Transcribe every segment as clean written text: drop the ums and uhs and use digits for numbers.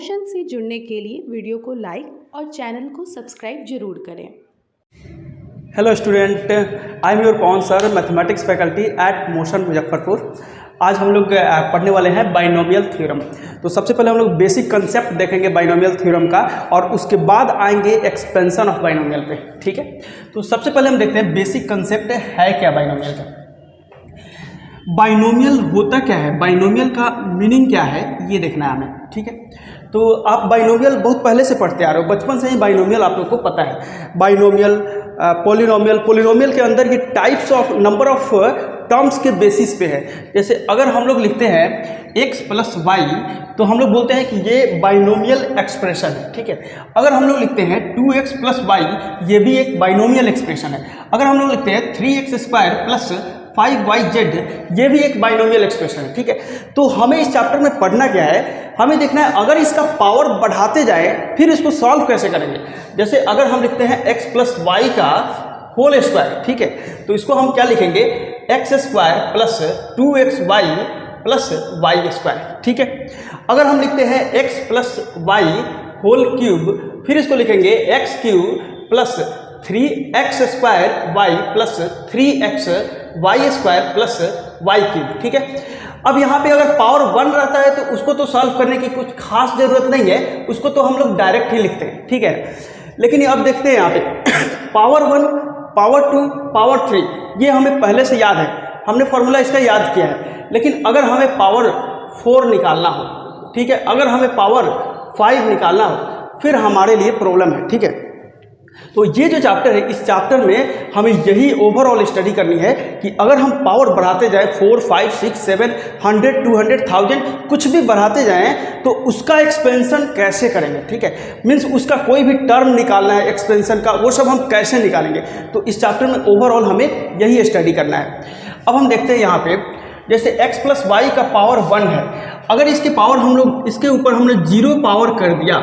Motion से जुड़ने के लिए वीडियो को लाइक और चैनल को सब्सक्राइब जरूर करें। Hello student, I am your Pawan sir, mathematics faculty at motion Muzaffarpur. आज हम लोग पढ़ने वाले हैं बाइनोमियल थ्योरम। तो सबसे पहले हम लोग बेसिक कंसेप्ट देखेंगे बाइनोमियल थ्योरम का और उसके बाद आएंगे एक्सपेंशन ऑफ बाइनोमियल पे। ठीक है, तो सबसे पहले हम देखते हैं बेसिक कंसेप्ट है क्या बाइनोमियल का। बाइनोमियल होता क्या है, बाइनोमियल का मीनिंग क्या है, ये देखना है हमें। ठीक है, तो आप बाइनोमियल बहुत पहले से पढ़ते आ रहे हो, बचपन से ही बाइनोमियल आप लोग को पता है। बाइनोमियल, पॉलिनोमियल, पॉलिनोमियल के अंदर ये types of number of terms के बेसिस पे है। जैसे अगर हम लोग लिखते हैं x प्लस वाई तो हम लोग बोलते हैं कि ये बाइनोमियल एक्सप्रेशन है। ठीक है, अगर हम लोग लिखते हैं 2x प्लस वाई, ये भी एक बाइनोमियल एक्सप्रेशन है। अगर हम लोग लिखते हैं 3x स्क्वायर प्लस 5yz, ये भी एक बाइनोमियल एक्सप्रेशन है। ठीक है, तो हमें इस चैप्टर में पढ़ना क्या है, हमें देखना है अगर इसका पावर बढ़ाते जाए फिर इसको सॉल्व कैसे करेंगे। जैसे अगर हम लिखते हैं x प्लस वाई का होल स्क्वायर, ठीक है, तो इसको हम क्या लिखेंगे, x square plus 2xy plus y square. ठीक है, अगर हम लिखते हैं x plus y whole cube, फिर इसको लिखेंगे x cube plus 3x square y plus 3x y square plus y cube. ठीक है, अब यहाँ पे अगर पावर 1 रहता है तो उसको तो सॉल्व करने की कुछ खास जरूरत नहीं है, उसको तो हम लोग डायरेक्ट ही लिखते हैं। ठीक है, लेकिन अब देखते हैं यहाँ पे पावर 1, पावर 2, पावर 3, ये हमें पहले से याद है, हमने फॉर्मूला इसका याद किया है। लेकिन अगर हमें पावर 4 निकालना हो, ठीक है, अगर हमें पावर 5 निकालना हो, फिर हमारे लिए प्रॉब्लम है। ठीक है, तो ये जो चैप्टर है, इस चैप्टर में हमें यही ओवरऑल स्टडी करनी है कि अगर हम पावर बढ़ाते जाएं 4, 5, 6, 7, 100, 200, 1000 कुछ भी बढ़ाते जाएं तो उसका एक्सपेंशन कैसे करेंगे। ठीक है, मीन्स उसका कोई भी टर्म निकालना है एक्सपेंशन का, वो सब हम कैसे निकालेंगे, तो इस चैप्टर में ओवरऑल हमें यही स्टडी करना है। अब हम देखते हैं यहाँ पे, जैसे x प्लस वाई का पावर 1 है, अगर इसके पावर हम लोग इसके ऊपर हमने 0 पावर कर दिया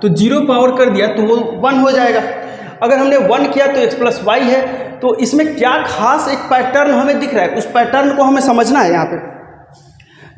तो 0 पावर कर दिया तो वो 1 हो जाएगा। अगर हमने 1 किया तो x प्लस वाई है। तो इसमें क्या खास एक पैटर्न हमें दिख रहा है, उस पैटर्न को हमें समझना है। यहाँ पे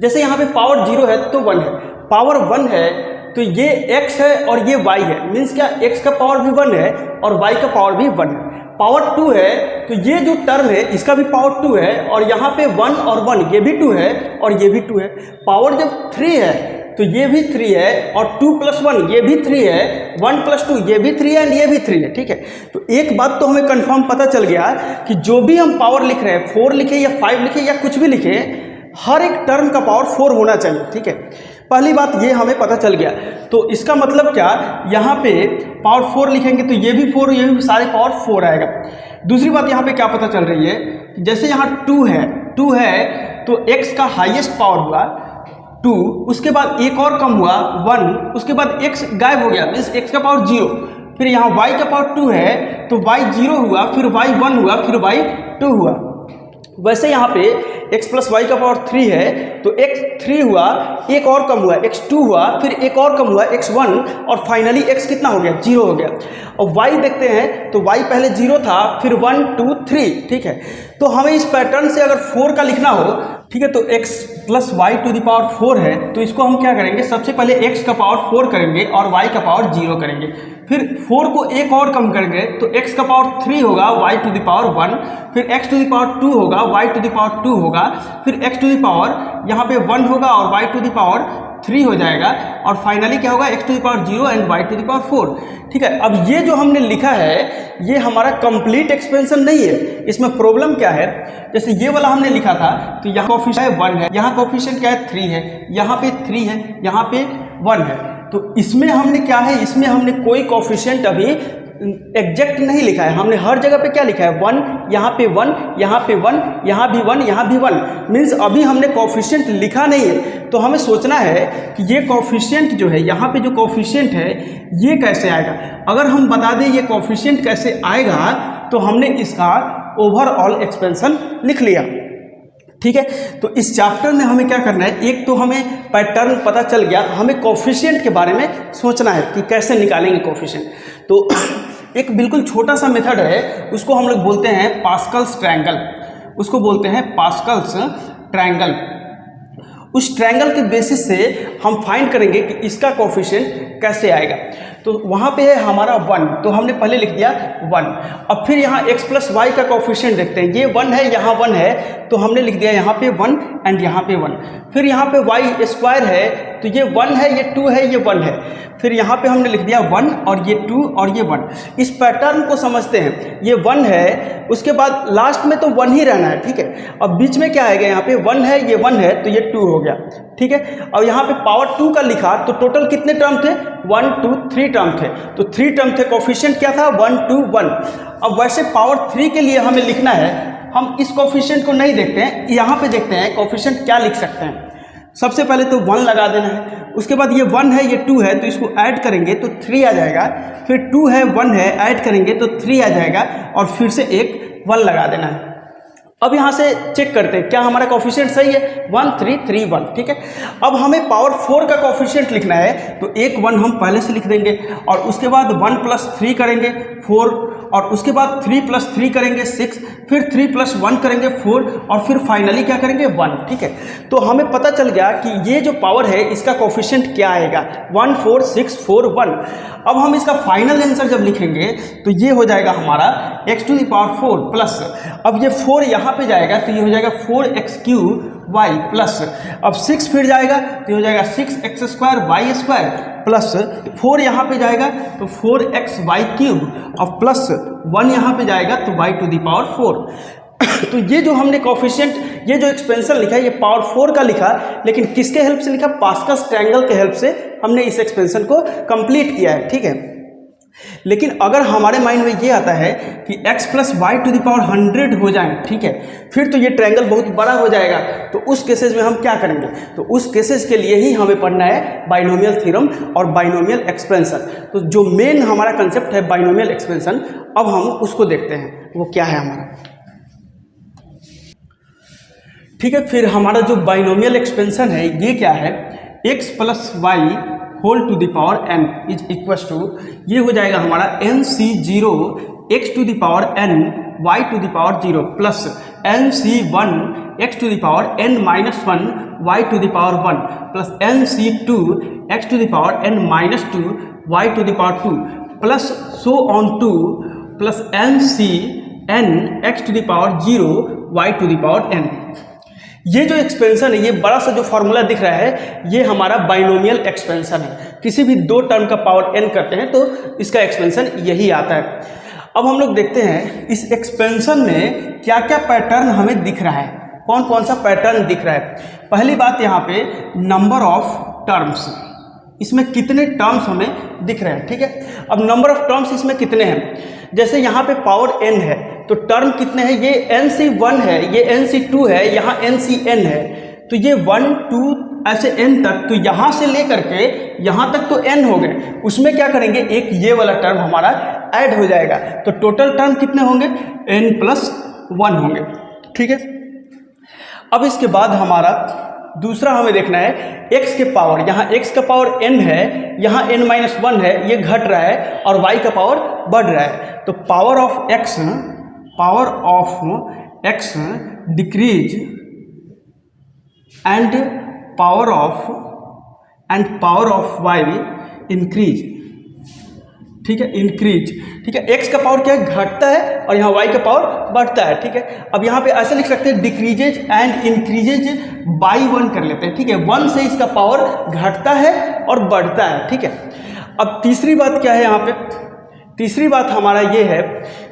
जैसे यहाँ पे पावर 0 है तो 1 है, पावर 1 है तो ये x है और ये y है, मीन्स क्या, x का पावर भी 1 है और y का पावर भी 1 है। पावर 2 है तो ये जो टर्म है इसका भी पावर 2 है और यहाँ पे 1 और 1 ये भी 2 है और ये भी 2 है। पावर जब 3 है तो ये भी 3 है और 2 प्लस 1 ये भी 3 है, 1 प्लस 2 ये भी 3 है एंड ये भी 3 है। ठीक है, तो एक बात तो हमें कंफर्म पता चल गया कि जो भी हम पावर लिख रहे हैं, 4 लिखे या 5 लिखे या कुछ भी लिखे, हर एक टर्म का पावर 4 होना चाहिए। ठीक है, पहली बात ये हमें पता चल गया। तो इसका मतलब क्या, यहाँ पे पावर 4 लिखेंगे तो ये भी 4, ये भी सारे पावर 4 आएगा। दूसरी बात यहाँ पे क्या पता चल रही है, जैसे यहाँ 2 है तो x का हाईएस्ट पावर हुआ 2, उसके बाद एक और कम हुआ 1, उसके बाद x गायब हो गया, मीन्स x का पावर 0, फिर यहाँ y का पावर 2 है तो y 0 हुआ, फिर y 1 हुआ, फिर y 2 हुआ। वैसे यहाँ पे x प्लस वाई का पावर 3 है तो x 3 हुआ, एक और कम हुआ x 2 हुआ, फिर एक और कम हुआ x 1 और फाइनली x कितना हो गया, 0 हो गया। और y देखते हैं तो y पहले 0 था, फिर 1, 2, 3। ठीक है, तो हमें इस पैटर्न से अगर 4 का लिखना हो, ठीक है, तो x plus y to the power 4 है तो इसको हम क्या करेंगे, सबसे पहले x का पावर 4 करेंगे और y का पावर 0 करेंगे, फिर 4 को एक और कम करेंगे तो x का पावर 3 होगा, y टू द पावर 1, फिर x टू द पावर 2 होगा, y टू द पावर 2 होगा, फिर x टू द पावर यहाँ पे 1 होगा और y टू द पावर 3 हो जाएगा और फाइनली क्या होगा, x to the power 0 and y to the power 4। ठीक है, अब ये जो हमने लिखा है ये हमारा कंप्लीट एक्सपेंशन नहीं है। इसमें प्रॉब्लम क्या है, जैसे ये वाला हमने लिखा था तो यहाँ कोफिशिएंट 1 है, यहाँ कोफिशिएंट क्या है, 3 है, यहाँ पे 3 है, यहाँ पे 1 है। तो इसमें हमने क्या है, इसमें हमने कोई कोफिशिएंट अभी एग्जैक्ट नहीं लिखा है, हमने हर जगह पे क्या लिखा है, 1, यहाँ पे 1, यहाँ पे 1, यहाँ भी 1, यहाँ भी 1, मीन्स अभी हमने कोफिशिएंट लिखा नहीं है। तो हमें सोचना है कि ये कोफिशिएंट जो है, यहाँ पे जो कोफिशिएंट है ये कैसे आएगा। अगर हम बता दें ये कोफिशिएंट कैसे आएगा तो हमने इसका ओवरऑल एक्सपेंशन लिख लिया। ठीक है, तो इस चैप्टर में हमें क्या करना है, एक तो हमें पैटर्न पता चल गया, हमें कोफिशिएंट के बारे में सोचना है कि कैसे निकालेंगे कोफिशिएंट। तो एक बिल्कुल छोटा सा मेथड है, उसको हम लोग बोलते हैं पास्कल्स ट्रायंगल, उसको बोलते हैं पास्कल्स ट्रायंगल। उस ट्रायंगल के बेसिस से हम फाइंड करेंगे कि इसका कोफिशिएंट कैसे आएगा। तो वहाँ पे है हमारा 1, तो हमने पहले लिख दिया 1। अब फिर यहाँ x प्लस वाई का कोफिशिएंट देखते हैं, ये 1 है, यहाँ 1 है, तो हमने लिख दिया यहाँ पे 1 एंड यहाँ पे 1। फिर यहाँ पे y स्क्वायर है, तो ये 1 है, ये 2 है, ये 1 है। फिर यहाँ पे हमने लिख दिया 1 और ये 2 और ये 1। इस पैटर्न को समझते हैं, ये 1 है, उसके बाद लास्ट में तो 1 ही रहना है, ठीक है। अब बीच में क्या आएगा, यहाँ पे 1 है, ये 1 है, तो ये 2 हो गया, ठीक है। और यहाँ पे पावर 2 का लिखा, तो टोटल कितने टर्म थे, 1 2 3 टर्म थे, तो 3 टर्म थे। कोफिशिएंट क्या था, 1 2 1। अब वैसे पावर 3 के लिए हमें लिखना है, हम इस कोफिशिएंट को नहीं देखते हैं, यहाँ पे देखते हैं कोफिशिएंट क्या लिख सकते हैं। सबसे पहले तो 1 लगा देना है, उसके बाद ये 1 है, ये 2 है, तो इसको ऐड करेंगे तो 3 आ जाएगा। फिर 2 है, 1 है, ऐड करेंगे तो 3 आ जाएगा, और फिर से एक 1 लगा देना है। अब यहाँ से चेक करते हैं क्या हमारा कोफिशिएंट सही है, 1 3 3 1, ठीक है। अब हमें पावर 4 का कोफिशिएंट लिखना है, तो एक 1 हम पहले से लिख देंगे, और उसके बाद 1 प्लस 3 करेंगे 4, और उसके बाद 3 प्लस 3 करेंगे 6, फिर 3 प्लस 1 करेंगे 4, और फिर फाइनली क्या करेंगे 1, ठीक है। तो हमें पता चल गया कि ये जो पावर है इसका कोफिशिएंट क्या आएगा, 1 4 6 4 1। अब हम इसका फाइनल आंसर जब लिखेंगे तो ये हो जाएगा हमारा x टू द पावर 4 प्लस, अब ये 4 यहाँ पे जाएगा तो ये हो जाएगा 4x³ y प्लस, अब 6 फिर जाएगा तो ये हो जाएगा 6x² y स्क्वायर प्लस 4 यहाँ पे जाएगा तो 4xy³, और प्लस 1 यहाँ पे जाएगा तो y टू द पावर 4। तो ये जो हमने कोफिशिएंट, ये जो एक्सपेंशन लिखा है, ये पावर 4 का लिखा, लेकिन किसके हेल्प से लिखा, पास्कल्स ट्रायंगल के हेल्प से हमने इस एक्सपेंशन को कंप्लीट किया है, ठीक है। लेकिन अगर हमारे माइंड में ये आता है कि x plus y to the power 100 हो जाए, ठीक है, फिर तो ये ट्रायंगल बहुत बड़ा हो जाएगा, तो उस केसेस में हम क्या करेंगे, तो उस केसेस के लिए ही हमें पढ़ना है बाइनोमियल थ्योरम और बाइनोमियल एक्सपेंशन। तो जो मेन हमारा कंसेप्ट है बाइनोमियल एक्सपेंशन, अब हम उसको देखते हैं वो क्या है हमारा, ठीक है। फिर हमारा जो बाइनोमियल एक्सपेंशन है ये क्या है, x plus y whole to the power n is equal to, ये हो जाएगा हमारा nc0 x to the power n y to the power 0 plus nc1 x to the power n minus 1 y to the power 1 plus nc2 x to the power n minus 2 y to the power 2 plus so on 2 plus ncn x to the power 0 y to the power n। ये जो expansion है, ये बड़ा सा जो formula दिख रहा है, ये हमारा बाइनोमियल एक्सपेंशन है। किसी भी दो टर्म का पावर n करते हैं तो इसका एक्सपेंशन यही आता है। अब हम लोग देखते हैं इस एक्सपेंशन में क्या क्या पैटर्न हमें दिख रहा है, कौन कौन सा पैटर्न दिख रहा है। पहली बात यहाँ पे नंबर ऑफ टर्म्स, इसमें कितने टर्म्स हमें दिख रहे हैं, ठीक है। अब नंबर ऑफ टर्म्स इसमें कितने हैं, जैसे यहाँ पे पावर n है तो टर्म कितने हैं, ये nc1 है, ये nc2 है, यहाँ ncn है, तो ये 1 2 ऐसे n तक, तो यहाँ से लेकर के यहाँ तक तो n हो गए, उसमें क्या करेंगे एक ये वाला टर्म हमारा ऐड हो जाएगा, तो टोटल टर्म कितने होंगे n+1 होंगे, ठीक है। अब इसके बाद हमारा दूसरा हमें देखना है x के पावर, यहाँ x का पावर n है, यहाँ n-1 है, ये घट रहा है, और y का पावर बढ़ रहा है, तो power of x decrease and power of y increase, ठीक है, इंक्रीज, ठीक है। x का पावर क्या है, घटता है, और यहाँ y का पावर बढ़ता है, ठीक है। अब यहाँ पे ऐसे लिख सकते हैं डिक्रीजेज एंड इंक्रीजेज बाई 1 कर लेते हैं, ठीक है। 1 से इसका पावर घटता है और बढ़ता है, ठीक है। अब तीसरी बात क्या है यहाँ पे, तीसरी बात हमारा ये है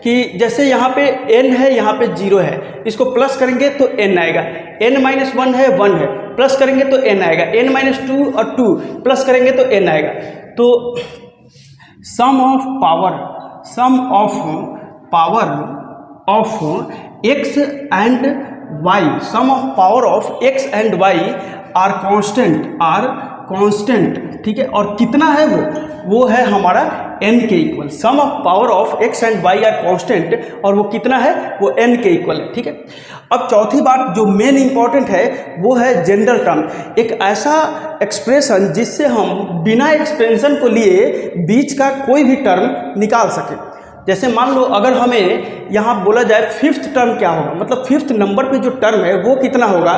कि जैसे यहाँ पे n है, यहाँ पे 0 है, इसको प्लस करेंगे तो n आएगा, n-1 है 1 है, प्लस करेंगे तो n आएगा, n-2 और 2 प्लस करेंगे तो n आएगा, तो sum of x and y, sum of power of x and y are constant, ठीक है। और कितना है वो है हमारा n के equal, sum of power of x and y are constant, और वो कितना है, वो n के इक्वल है, ठीक है। अब चौथी बात जो मेन इंपॉर्टेंट है वो है जनरल टर्म, एक ऐसा एक्सप्रेशन जिससे हम बिना एक्सपेंशन को लिए बीच का कोई भी टर्म निकाल सके। जैसे मान लो अगर हमें यहाँ बोला जाए फिफ्थ टर्म क्या होगा, मतलब फिफ्थ नंबर पे जो टर्म है वो कितना होगा,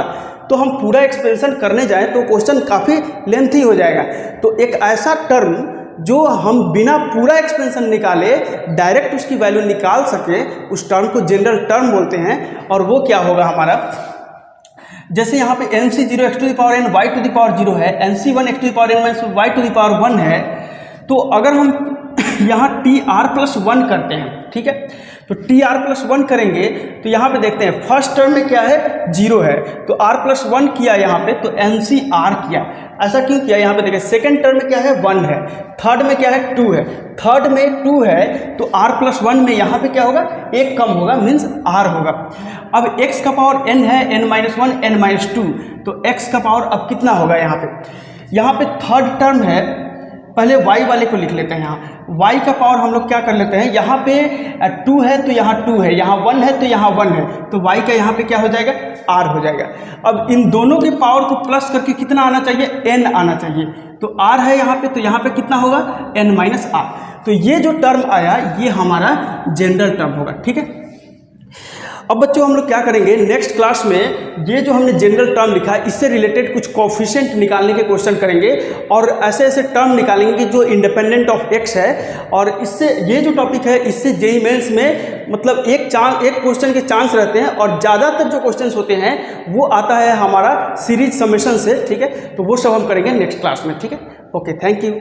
तो हम पूरा एक्सपेंशन करने जाएं तो क्वेश्चन काफ़ी लेंथी हो जाएगा। तो एक ऐसा टर्म जो हम बिना पूरा एक्सपेंशन निकाले डायरेक्ट उसकी वैल्यू निकाल सके, उस टर्म को जनरल टर्म बोलते हैं। और वो क्या होगा हमारा, जैसे यहाँ पे NC0 x to the power n y to the power 0 है, NC1 x to the power n - y to the power 1 है। तो अगर हम यहाँ TR+1 करते हैं, ठीक है, तो TR+1 करेंगे तो यहाँ पे देखते हैं फर्स्ट टर्म में क्या है, 0 है, तो R+1 किया यहाँ पे, तो NCR किया। ऐसा क्यों किया, यहाँ पे देखिए सेकंड टर्म में क्या है, 1 है, थर्ड में क्या है, 2 है, थर्ड में 2 है, तो R+1 में यहाँ पे क्या होगा, 1 कम होगा, मीन्स R होगा। अब x का पावर n है, n-1 n-2, तो x का पावर अब कितना होगा, यहाँ पे थर्ड टर्म है, पहले y वाले को लिख लेते हैं। यहाँ y का पावर हम लोग क्या कर लेते हैं, यहाँ पे 2 है तो यहाँ 2 है, यहाँ 1 है तो यहाँ 1 है, तो y का यहाँ पे क्या हो जाएगा, r हो जाएगा। अब इन दोनों के पावर को प्लस करके कितना आना चाहिए, n आना चाहिए, तो r है यहाँ पे, तो यहाँ पे कितना होगा, n-r। तो ये जो टर्म आया ये हमारा जनरल टर्म होगा, ठीक है। अब बच्चों हम लोग क्या करेंगे, नेक्स्ट क्लास में ये जो हमने जनरल टर्म लिखा है इससे रिलेटेड कुछ कोफिशिएंट निकालने के क्वेश्चन करेंगे और ऐसे ऐसे टर्म निकालेंगे जो इंडिपेंडेंट ऑफ x है। और इससे ये जो टॉपिक है इससे जेईई मेंस में मतलब एक क्वेश्चन के चांस रहते हैं और ज़्यादातर जो क्वेश्चंस होते हैं वो आता है हमारा सीरीज समेशन से, ठीक है। तो वो सब हम करेंगे नेक्स्ट क्लास में, ठीक है। Okay, thank you.